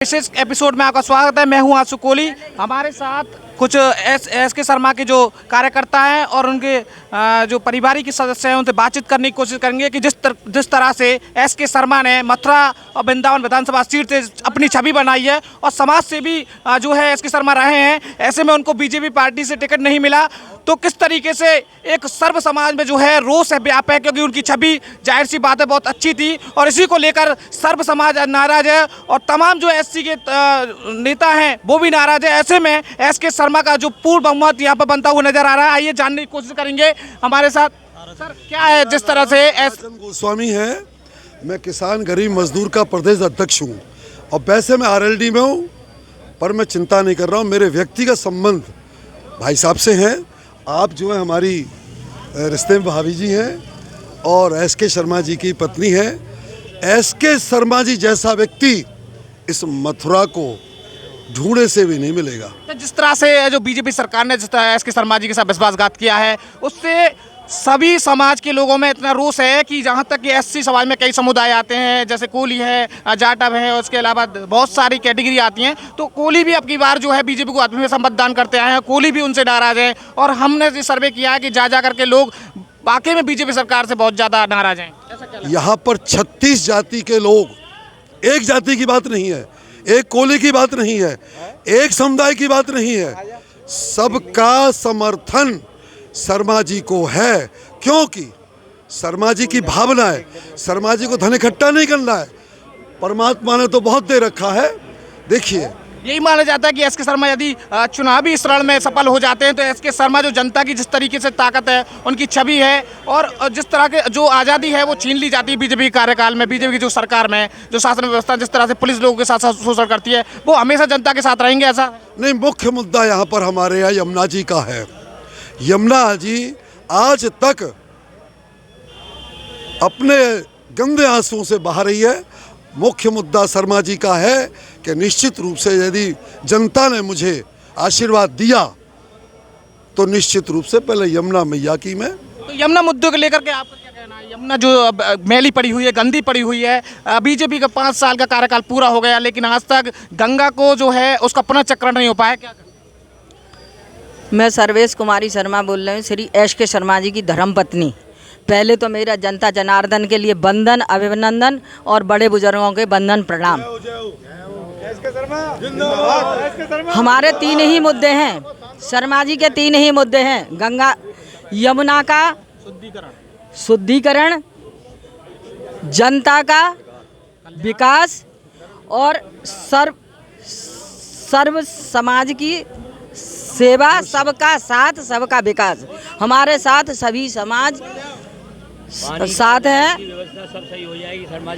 विशेष episode में आपका स्वागत है। मैं हूं आशु कोहली। हमारे साथ कुछ एस के शर्मा के जो कार्यकर्ता हैं और उनके जो पारिवारिक सदस्य हैं उनसे बातचीत करने की कोशिश करेंगे कि जिस तरह से एस के शर्मा ने मथुरा और वृंदावन विधानसभा सीट से अपनी छवि बनाई है और समाज से भी जो है एस के शर्मा रहे हैं, ऐसे में उनको बीजेपी पार्टी से टिकट नहीं मिला तो किस तरीके से एक सर्व समाज में जो है रोष है व्याप है, क्योंकि उनकी छवि जाहिर सी बात है बहुत अच्छी थी और इसी को लेकर सर्व समाज नाराज है और तमाम जो एससी के नेता हैं वो भी नाराज है। ऐसे में एस के शर्मा का जो पूर्ण बहुमत यहाँ पर बनता हुआ नजर आ रहा है। आइए जानने की कोशिश करेंगे हमारे साथ। सर क्या है जिस तरह से एस गोस्वामी है, मैं किसान गरीब मजदूर का प्रदेश अध्यक्ष हूँ और वैसे मैं आरएलडी में हूँ, पर मैं चिंता नहीं कर रहा हूँ। मेरे व्यक्तिगत संबंध भाई साहब से हैं। आप जो है हमारी रिश्ते में भाभी जी हैं और एस के शर्मा जी की पत्नी है। एस के शर्मा जी जैसा व्यक्ति इस मथुरा को ढूंढे से भी नहीं मिलेगा। तो जिस तरह से जो बीजेपी सरकार ने जिस तरह एस के शर्मा जी के साथ विश्वासघात किया है उससे सभी समाज के लोगों में इतना रोष है कि जहां तक कि एससी समाज में कई समुदाय आते हैं, जैसे कोली है, जाटव है और उसके अलावा बहुत सारी कैटेगरी आती हैं, तो कोली भी अब की बार जो है बीजेपी को आत्मनिर्भर मतदान करते आए हैं। कोली भी उनसे नाराज है और हमने ये सर्वे किया है कि जा करके लोग वाकई में बीजेपी सरकार से बहुत ज़्यादा नाराज हैं। यहाँ पर 36 जाति के लोग, एक जाति की बात नहीं है, एक कोली की बात नहीं है, एक समुदाय की बात नहीं है, सबका समर्थन शर्मा जी को है, क्योंकि शर्मा जी की भावना है। शर्मा जी को धन इकट्ठा नहीं करना है, परमात्मा ने तो बहुत दे रखा है। देखिए यही माना जाता है कि एस के शर्मा यदि चुनावी इस रण में सफल हो जाते हैं तो एस के शर्मा जो जनता की जिस तरीके से ताकत है, उनकी छवि है और जिस तरह के जो आज़ादी है वो छीन ली जाती है बीजेपी कार्यकाल में, बीजेपी की जो सरकार में जो शासन व्यवस्था जिस तरह से पुलिस लोगों के साथ शोषण करती है, वो हमेशा जनता के साथ रहेंगे ऐसा नहीं। मुख्य मुद्दा यहाँ पर हमारे यहाँ यमुना जी का है। यमुना जी आज तक अपने गंदे आंसुओं से बहा रही है। मुख्य मुद्दा शर्मा जी का है कि निश्चित रूप से यदि जनता ने मुझे आशीर्वाद दिया तो निश्चित रूप से पहले यमुना मैया की मैं। तो यमुना मुद्दों को लेकर के आपका क्या कहना है? यमुना जो मैली पड़ी हुई है, गंदी पड़ी हुई है, बीजेपी का 5 साल का कार्यकाल पूरा हो गया लेकिन आज तक गंगा को जो है उसका पुनर्चक्रण नहीं हो पाया, क्या? मैं सर्वेश कुमारी शर्मा बोल रही हूँ, श्री एस के शर्मा जी की धर्मपत्नी। पहले तो मेरा जनता जनार्दन के लिए वंदन, अभिनंदन और बड़े बुजुर्गों के वंदन प्रणाम। हमारे 3 ही मुद्दे हैं, शर्मा जी के 3 ही मुद्दे हैं। गंगा यमुना का शुद्धिकरण, जनता का विकास और सर्व समाज की सेवा, सबका साथ सबका विकास। हमारे साथ सभी समाज साथ है,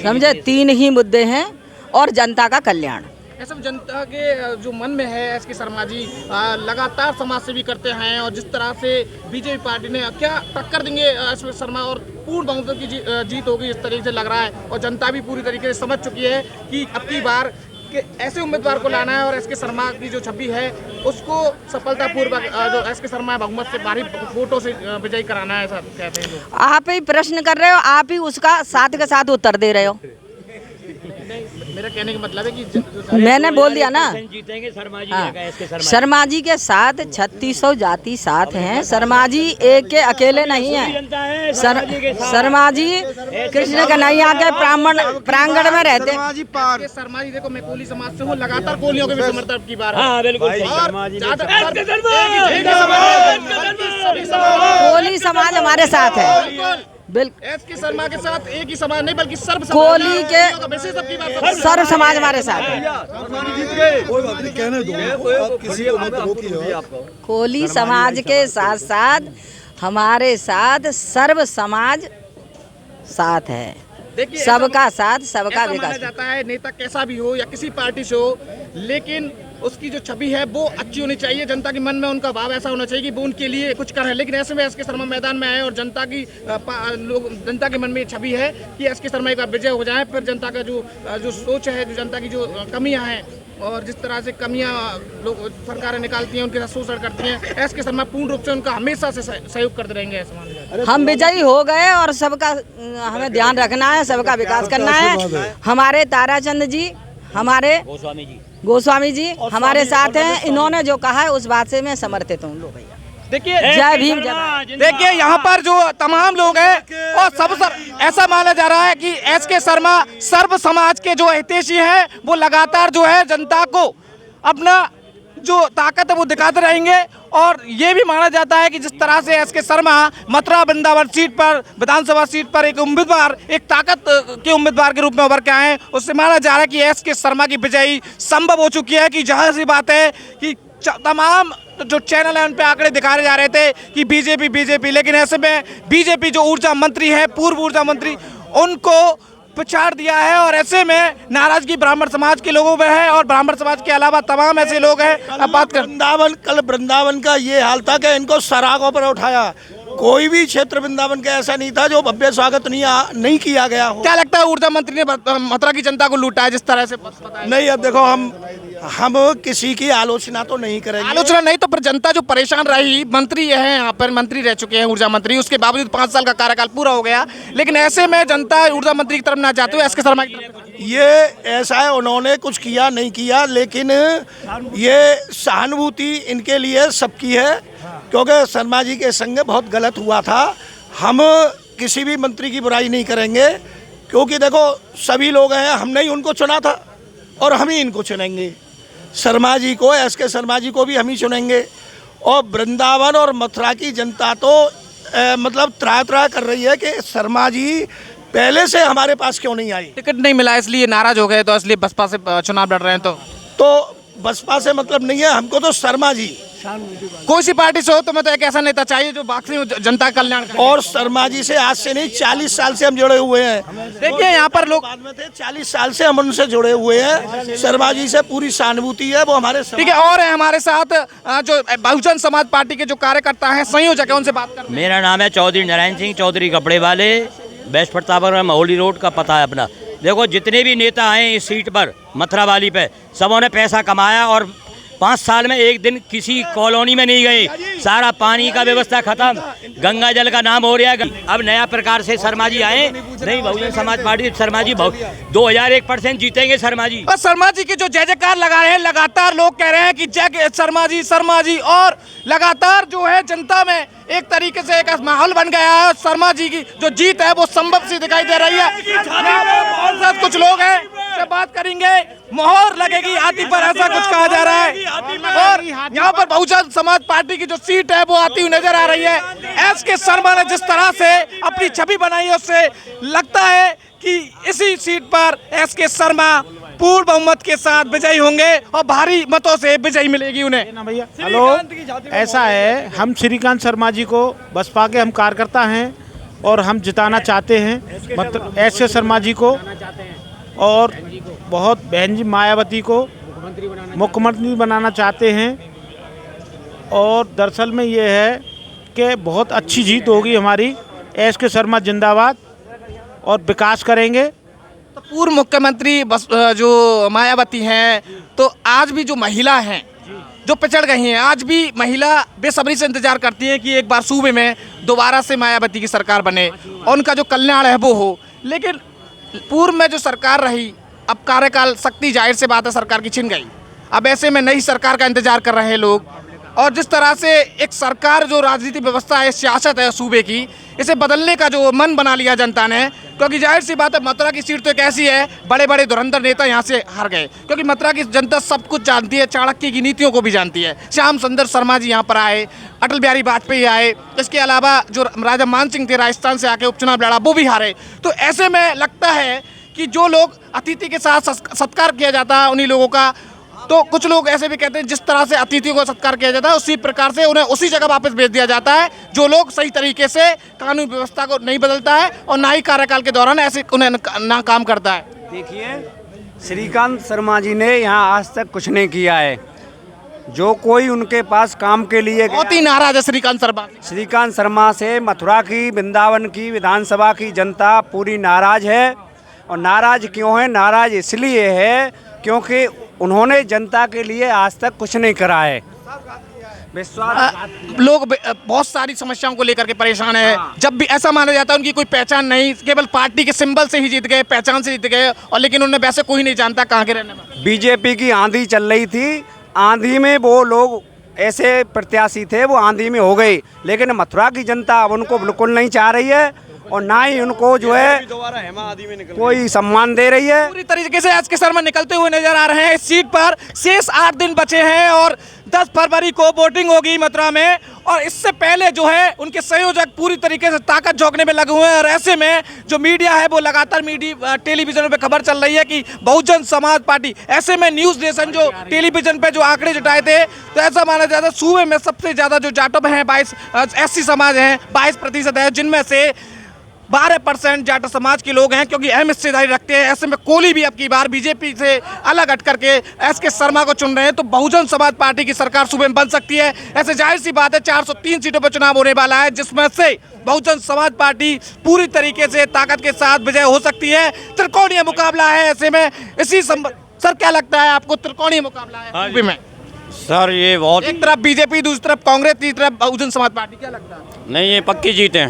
समझे। 3 ही मुद्दे हैं और जनता का कल्याण। ऐसा जनता के जो मन में है एस के शर्मा जी लगातार समाज सेवी करते हैं और जिस तरह से बीजेपी पार्टी ने क्या टक्कर देंगे एस के शर्मा और पूर्ण बहुमत की जीत होगी इस तरीके से लग रहा है और जनता भी पूरी तरीके से समझ चुकी है कि अब की बार कि ऐसे उम्मीदवार को लाना है और एस के शर्मा की जो छवि है उसको सफलतापूर्वक जो एस के शर्मा बहुमत से भारी वोटों से विजयी कराना है, ऐसा कहते हैं लोग। आप ही प्रश्न कर रहे हो, आप ही उसका साथ के साथ उत्तर दे रहे हो। मेरा कहने का मतलब है कि मैंने बोल दिया ना, जीतेंगे शर्मा जी। हाँ, शर्मा जी के साथ 3600 जाति साथ हैं। शर्मा जी एक के अकेले नहीं हैं। शर्मा जी कृष्ण कन्हैया के प्रांगण में रहते हैं। शर्मा जी देखो, मैं कोली समाज से हूँ, लगातार कोलियों के भी समर्थन की बार। हाँ बिल्कुल, कोली समाज हमारे साथ है। बिल्कुल, एस के शर्मा के साथ एक ही समाज नहीं बल्कि सर्व कोली के सर्व समाज हमारे साथ है। कहने दो, आप किसी को मत रोकिए। कोली समाज के साथ साथ हमारे साथ सर्व समाज साथ है। देखिए सबका साथ सबका ऐसा माना विकास। जाता है नेता कैसा भी हो या किसी पार्टी से हो, लेकिन उसकी जो छवि है वो अच्छी होनी चाहिए। जनता के मन में उनका भाव ऐसा होना चाहिए कि वो उनके लिए कुछ कर रहे हैं। लेकिन ऐसे में एस के शर्मा मैदान में आए और जनता के मन में ये छवि है कि एस के शर्मा का विजय हो जाए, फिर जनता का जो सोच है, जो जनता की जो कमियां हैं और जिस तरह से कमियां लोग सरकारें निकालती हैं, उनके साथ शोषण करती हैं, एस के शर्मा पूर्ण रूप से उनका हमेशा से सहयोग करते रहेंगे। हम विजयी हो गए और सबका हमें ध्यान रखना है, सबका विकास करना है। हमारे ताराचंद जी हमारे गोस्वामी जी हमारे साथ और हैं। इन्होंने जो कहा है उस बात से मैं समर्थित हूँ। लो भैया, देखिए जय भीम जय भारत। देखिए यहाँ पर जो तमाम लोग हैं और ऐसा माना जा रहा है कि एसके शर्मा सर्व समाज के जो हितैषी हैं, वो लगातार जो है जनता को अपना जो ताकत है वो दिखाते रहेंगे। और ये भी माना जाता है कि जिस तरह से एसके शर्मा मथुरा वृंदावन सीट पर, विधानसभा सीट पर एक उम्मीदवार, एक ताकत के उम्मीदवार के रूप में उभर के आए हैं, उससे माना जा रहा है कि एसके शर्मा की विजयी संभव हो चुकी है। कि जाहिर सी बात है कि तमाम जो चैनल है उन पे आंकड़े दिखाए जा रहे थे कि बीजेपी, लेकिन ऐसे में बीजेपी जो ऊर्जा मंत्री है, पूर्व ऊर्जा मंत्री, उनको पिछाड़ दिया है। और ऐसे में नाराजगी ब्राह्मण समाज के लोगों में है और ब्राह्मण समाज के अलावा तमाम ऐसे लोग हैं। अब बात कर कल वृंदावन का ये हाल था कि इनको सरागों पर उठाया। कोई भी क्षेत्र वृंदावन का ऐसा नहीं था जो भव्य स्वागत नहीं किया गया हो। क्या लगता है ऊर्जा मंत्री ने मथुरा की जनता को लूटा है जिस तरह से? पता है नहीं, अब देखो हम किसी की आलोचना तो नहीं करेंगे। आलोचना नहीं तो फिर जनता जो परेशान रही, मंत्री ये है यहाँ पर, मंत्री रह चुके हैं ऊर्जा मंत्री, उसके बावजूद 5 साल का कार्यकाल पूरा हो गया, लेकिन ऐसे में जनता ऊर्जा मंत्री की तरफ ना जाते हुए एसके शर्मा की तरफ। ये ऐसा है, उन्होंने कुछ किया नहीं किया, लेकिन ये सहानुभूति इनके लिए सबकी है, क्योंकि शर्मा जी के संग बहुत गलत हुआ था। हम किसी भी मंत्री की बुराई नहीं करेंगे, क्योंकि देखो सभी लोग हैं, हमने ही उनको चुना था और हम ही इनको चुनेंगे। शर्मा जी को, एसके शर्मा जी को भी हम ही चुनेंगे। और वृंदावन और मथुरा की जनता तो मतलब त्राह कर रही है कि शर्मा जी पहले से हमारे पास क्यों नहीं आई। टिकट नहीं मिला इसलिए नाराज हो गए, तो इसलिए बसपा से चुनाव लड़ रहे हैं। तो बसपा से मतलब नहीं है हमको, तो शर्मा जी कोई सी पार्टी से हो तो मैं तो एक ऐसा नेता चाहिए जो बाकी जनता का कल्याण करे। और शर्मा जी से आज से नहीं 40 साल से हम जुड़े हुए हैं। देखिए यहाँ पर लोग बाद में थे, 40 साल से हम उनसे जुड़े हुए हैं। शर्मा जी से पूरी सहानुभूति है, वो हमारे ठीक है। और है हमारे साथ जो बहुजन समाज पार्टी के जो कार्यकर्ता हैं, संयोजक है, उनसे बात करते हैं। मेरा नाम है चौधरी नारायण सिंह, चौधरी कपड़े वाले, बेस्ट प्रतापगढ़ महोली रोड का पता है अपना। देखो जितने भी नेता आए इस सीट पर, मथुरा वाली पे, सबों ने पैसा कमाया और 5 साल में एक दिन किसी कॉलोनी में नहीं गए। सारा पानी का व्यवस्था खत्म, गंगा जल का नाम हो रहा है। अब नया प्रकार से शर्मा जी आए, नहीं बहुजन समाज पार्टी शर्मा जी 2001% जीतेंगे शर्मा जी। और शर्मा जी की जो जय जयकार लगा रहे हैं, लगातार लोग कह रहे हैं कि जय शर्मा जी, और लगातार जो है जनता में एक तरीके से एक माहौल बन गया है। शर्मा जी की जो जीत है वो संभव सी दिखाई दे रही है। और साथ कुछ लोग हैं, से बात करेंगे। मोहर लगेगी हाथी पर, ऐसा कुछ कहा जा रहा है। और यहाँ पर बहुजन समाज पार्टी की जो सीट है वो आती हुई नजर आ रही है। एसके शर्मा ने जिस तरह से अपनी छवि बनाई है, उससे लगता है कि इसी सीट पर एसके शर्मा पूर्ण बहुमत के साथ विजयी होंगे और भारी मतों से विजयी मिलेगी उन्हें। ना भैया, हेलो, ऐसा है, हम श्रीकांत शर्मा जी को बसपा के हम कार्यकर्ता हैं और हम जिताना चाहते हैं, मतलब एसके शर्मा जी को, और बहुत बहन जी मायावती को मुख्यमंत्री बनाना चाहते हैं। और दरअसल में ये है कि बहुत अच्छी जीत होगी हमारी। एसके शर्मा जिंदाबाद, और विकास करेंगे। तो पूर्व मुख्यमंत्री जो मायावती हैं, तो आज भी जो महिला हैं जो पिछड़ गई हैं, आज भी महिला बेसब्री से इंतजार करती हैं कि एक बार सूबे में दोबारा से मायावती की सरकार बने और उनका जो कल्याण है वो हो। लेकिन पूर्व में जो सरकार रही, अब कार्यकाल शक्ति जाहिर से बात है सरकार की छिन गई। अब ऐसे में नई सरकार का इंतजार कर रहे हैं लोग। और जिस तरह से एक सरकार जो राजनीतिक व्यवस्था है, सियासत है सूबे की, इसे बदलने का जो मन बना लिया जनता ने, क्योंकि जाहिर सी बात है मथुरा की सीट तो एक ऐसी है, बड़े बड़े धुरंधर नेता यहाँ से हार गए, क्योंकि मथुरा की जनता सब कुछ जानती है, चाणक्य की नीतियों को भी जानती है। श्याम सुंदर शर्मा जी यहाँ पर आए, अटल बिहारी वाजपेयी आए, इसके अलावा जो राजा मान सिंह थे राजस्थान से आके उपचुनाव लड़ा, वो भी हारे। तो ऐसे में लगता है कि जो लोग अतिथि के साथ सत्कार किया जाता है उन्हीं लोगों का, तो कुछ लोग ऐसे भी कहते हैं जिस तरह से अतिथियों को सत्कार किया जाता है उसी प्रकार से उन्हें उसी जगह वापस भेज दिया जाता है। जो लोग सही तरीके से कानून व्यवस्था को नहीं बदलता है और ना ही कार्यकाल के दौरान ऐसे उन्हें ना काम करता है। देखिए, श्रीकांत शर्मा जी ने यहाँ आज तक कुछ नहीं किया है। जो कोई उनके पास काम के लिए बहुत ही नाराज है श्रीकांत शर्मा से, मथुरा की, वृंदावन की, विधानसभा की जनता पूरी नाराज है। और नाराज क्यों है? नाराज इसलिए है क्योंकि उन्होंने जनता के लिए आज तक कुछ नहीं करा है। लोग बहुत सारी समस्याओं को लेकर के परेशान है। जब भी ऐसा माना जाता है उनकी कोई पहचान नहीं, केवल पार्टी के सिंबल से ही जीत गए, पहचान से जीत गए, और लेकिन उन्हें वैसे कोई नहीं जानता कहाँ के रहने वाले। बीजेपी की आंधी चल रही थी, आंधी में वो लोग ऐसे प्रत्याशी थे, वो आंधी में हो गए, लेकिन मथुरा की जनता अब उनको बिल्कुल नहीं चाह रही है और ना ही उनको जो है कोई सम्मान दे रही है। पूरी तरीके से एस के शर्मा निकलते हुए नजर आ रहे हैं इस सीट पर। शेष 8 दिन बचे हैं और 10 फरवरी को वोटिंग होगी मथुरा में, और इससे पहले जो है उनके संयोजक पूरी तरीके से ताकत झोंकने में लगे हुए हैं। और ऐसे में जो मीडिया है वो लगातार टेलीविजन पे खबर चल रही है कि बहुजन समाज पार्टी, ऐसे में न्यूज़ नेशन जो टेलीविजन पे जो आंकड़े जुटाए थे, तो ऐसा माना जाता है सूबे में सबसे ज़्यादा जो जाटव हैं 22 SC समाज हैं 22% है, जिनमें से 12% जाट समाज के लोग हैं, क्योंकि अहम हिस्सेदारी रखते हैं। ऐसे में कोहली भी अब की बार बीजेपी से अलग हट करके एस के शर्मा को चुन रहे हैं, तो बहुजन समाज पार्टी की सरकार सूबे में बन सकती है। ऐसे जाहिर सी बात है 403 सीटों पर चुनाव होने वाला है, जिसमें से बहुजन समाज पार्टी पूरी तरीके से ताकत के साथ विजय हो सकती है। त्रिकोणीय मुकाबला है। ऐसे में सर क्या लगता है आपको, त्रिकोणीय मुकाबला है यूपी में? सर ये बहुत, एक तरफ बीजेपी, दूसरी तरफ कांग्रेस, तीसरी तरफ बहुजन समाज पार्टी, क्या लगता है? नहीं ये पक्की जीत है,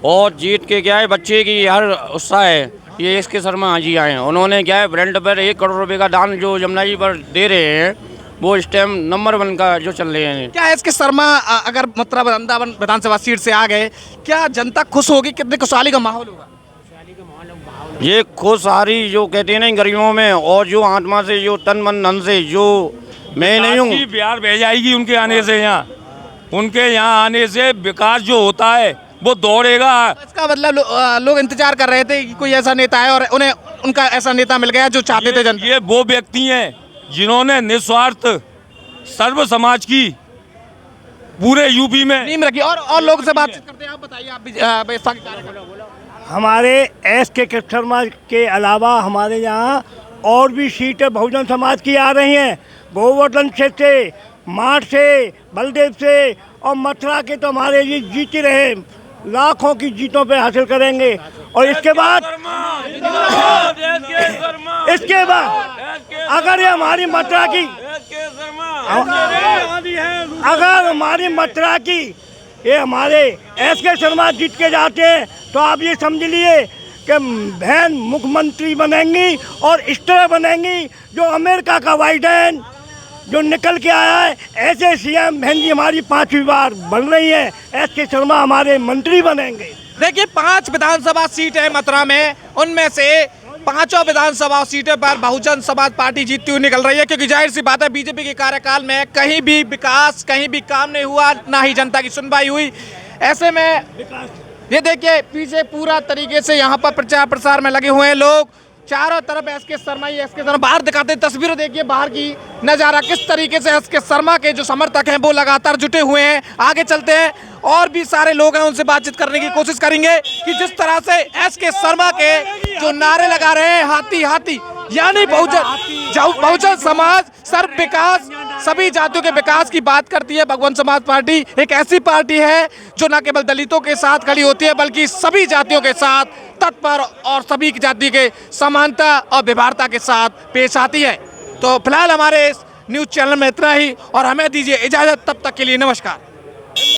और जीत के क्या है बच्चे की हर उत्साह है। ये एस के शर्मा जी आए हैं, उन्होंने क्या है ब्रांड पर 1 करोड़ रुपए का दान जो जमुना जी पर दे रहे हैं, वो इस टाइम नंबर 1 का जो चल रहे हैं। क्या एस के शर्मा अगर मथुरा वृंदावन विधानसभा सीट से आ गए, क्या जनता खुश होगी? कितने खुशहाली का माहौल होगा? ये खुशहाली जो कहते हैं ना गरीबों में, और जो आत्मा से, जो तन मन धन से, जो मैं नहीं हूँ, बिहार भेज जाएगी उनके आने से। यहाँ उनके यहाँ आने से विकास जो होता है वो दौड़ेगा। इसका मतलब लोग इंतजार कर रहे थे कि कोई ऐसा नेता है, और उन्हें उनका ऐसा नेता मिल गया जो चाहते थे जनता। ये वो व्यक्ति हैं जिन्होंने निस्वार्थ सर्व समाज की पूरे यूपी में नींव रखी। और लोग से बातचीत करते हैं, आप बताइए, आप भी बेस्ता के कार्यकर्ता। हमारे एस के शर्मा के अलावा हमारे यहाँ और भी सीटें बहुजन समाज की आ रही हैं। गोवर्धन से, माठ से, बलदेव से और मथुरा के तो हमारे ये जीते रहे, लाखों की जीतों पे हासिल करेंगे। और इसके बाद अगर ये हमारी मथुरा की, अगर हमारी मथुरा की ये हमारे एस के शर्मा जीत के जाते हैं, तो आप ये समझ लिए कि बहन मुख्यमंत्री बनेंगी, और इस तरह बनेंगी जो अमेरिका का बाइडेन जो निकल के आया है, ऐसे सीएम बहन जी हमारी 5वीं बार बन रही है। एस के शर्मा हमारे मंत्री बनेंगे। देखिए 5 विधानसभा सीट है मथुरा में, उनमें से 5 विधानसभा सीटों पर बहुजन समाज पार्टी जीतती हुई निकल रही है, क्योंकि जाहिर सी बात है बीजेपी के कार्यकाल में कहीं भी विकास, कहीं भी काम नहीं हुआ, ना ही जनता की सुनवाई हुई। ऐसे में ये देखिए पीछे पूरा तरीके से यहाँ पर प्रचार प्रसार में लगे हुए हैं लोग, चारों तरफ एस के शर्मा ही एस के शर्मा। बाहर दिखाते तस्वीरें देखिए बाहर की नज़ारा, किस तरीके से एस के शर्मा के जो समर्थक हैं वो लगातार जुटे हुए हैं। आगे चलते हैं, और भी सारे लोग हैं, उनसे बातचीत करने की कोशिश करेंगे कि जिस तरह से एस के शर्मा के जो नारे लगा रहे हैं, हाथी हाथी, यानी बहुजन समाज, सर्व विकास, सभी जातियों के विकास की बात करती है। बहुजन समाज पार्टी एक ऐसी पार्टी है जो न केवल दलितों के साथ खड़ी होती है, बल्कि सभी जातियों के साथ तत्पर और सभी जाति के समानता और विभागता के साथ पेश आती है। तो फिलहाल हमारे इस न्यूज़ चैनल में इतना ही, और हमें दीजिए इजाज़त, तब तक के लिए नमस्कार।